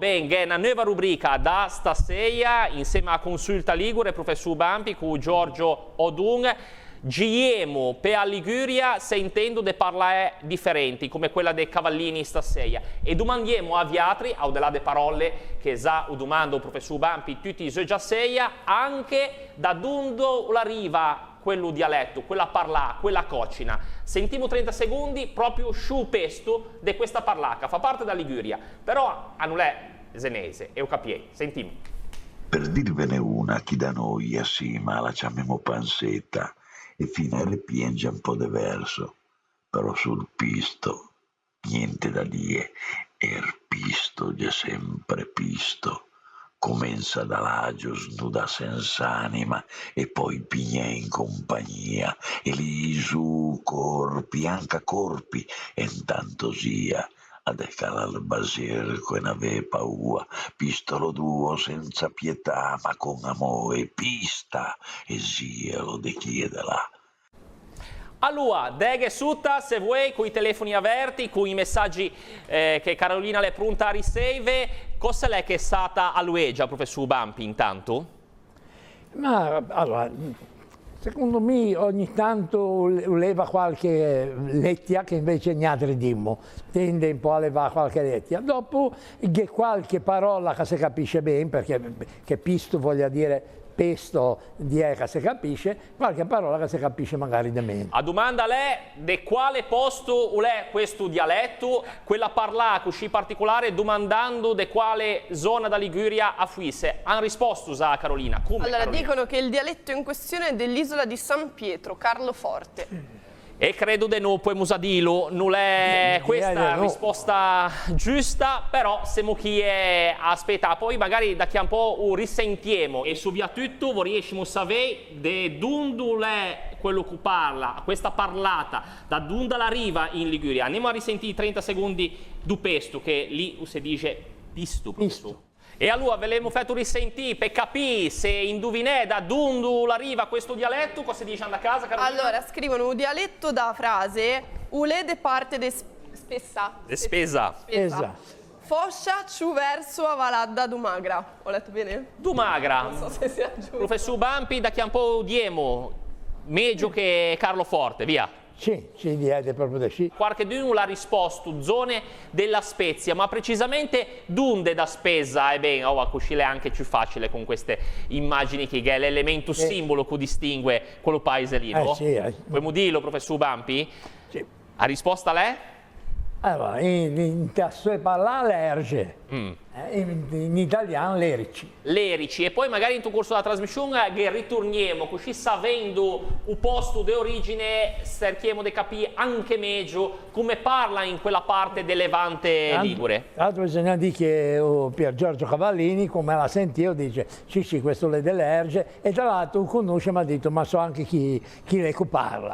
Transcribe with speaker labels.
Speaker 1: Bene, una nuova rubrica da stasera insieme a Consulta Ligure, professor Bampi, con Giorgio Odun. Giemo per la Liguria sentendo de parlare differenti, come quella dei cavallini stasera. E domandiamo a Viatri, al di là delle parole che già domando al professor Bampi, tutti i già seia, anche da dove arriva quello dialetto, quella parla, quella cocina. Sentiamo 30 secondi proprio su pesto di questa parlaca, fa parte della Liguria, però non è senese, e ho capito, sentiamo.
Speaker 2: Per dirvene una, chi da noi a Sima la chiamiamo pansetta, e finire piange un po' diverso, però sul pisto, niente da dire, pisto è sempre pisto. Comincia dall'agio snuda senza anima e poi piglia in compagnia e lì su corpi, anche corpi, e intanto sia a decala al basir che ne aveva paura, pistolo duo senza pietà ma con amore, pista e sia lo de chiedela.
Speaker 1: Allora, deghe sutta, se vuoi, con i telefoni aperti, con i messaggi che Carolina le è pronta a ricevere, cosa è che è stata a Luegia, professor Bampi, intanto?
Speaker 3: Ma allora, secondo me ogni tanto leva qualche lettia che invece ne dimmo, tende un po' a levare qualche lettia. Dopo qualche parola che si capisce bene, perché che pisto voglia dire pesto di che si capisce, qualche parola che si capisce magari di meno.
Speaker 1: A domanda lei, di quale posto è questo dialetto, quella parlata così particolare, domandando di quale zona da Liguria affuisse? Han risposto a Carolina. Come,
Speaker 4: allora,
Speaker 1: Carolina?
Speaker 4: dicono che il dialetto in questione è dell'isola di San Pietro, Carloforte.
Speaker 1: E credo di non possiamo dirlo, non è questa la risposta giusta, però siamo chi è aspetta. Poi magari da che un po' risentiamo e soprattutto vorremmo sapere di dove è quello che parla, questa parlata, da dove arriva in Liguria. Andiamo a risentire 30 secondi du pesto, che lì si dice pisto. E allora ve l'abbiamo fatto risentire per capire se indovinate da dove arriva questo dialetto, cosa dice da casa, Carolina?
Speaker 4: Allora, scrivono un dialetto da frase, ule de parte de spessa.
Speaker 1: De spesa.
Speaker 3: Esatto.
Speaker 4: Foscia ciù verso a Valadda Dumagra. Ho letto bene?
Speaker 1: Dumagra.
Speaker 4: Non so se sia giusto.
Speaker 1: Professor Bampi, da che un po' diemo, meglio che Carloforte, via.
Speaker 3: Sì, direi proprio da sì.
Speaker 1: Qualcuno l'ha risposto, zone della Spezia, ma precisamente dunde da spesa, e bene, così è anche più facile con queste immagini che è l'elemento simbolo che distingue quello paese lì, no?
Speaker 3: Sì.
Speaker 1: Possiamo dirlo, professor Bampi?
Speaker 3: Sì.
Speaker 1: A risposta lei?
Speaker 3: Allora, in sua parola l'erge, in italiano l'erici.
Speaker 1: L'erici, e poi magari in tuo corso della trasmissione che ritorniamo, così sapendo il posto di origine, cerchiamo di capire anche meglio come parla in quella parte del Levante Ligure.
Speaker 3: Tra l'altro bisogna dire che Pier Giorgio Cavallini, come la sentivo, dice sì, questo è dell'erge, e tra l'altro conosce, mi ha detto, ma so anche chi le parla.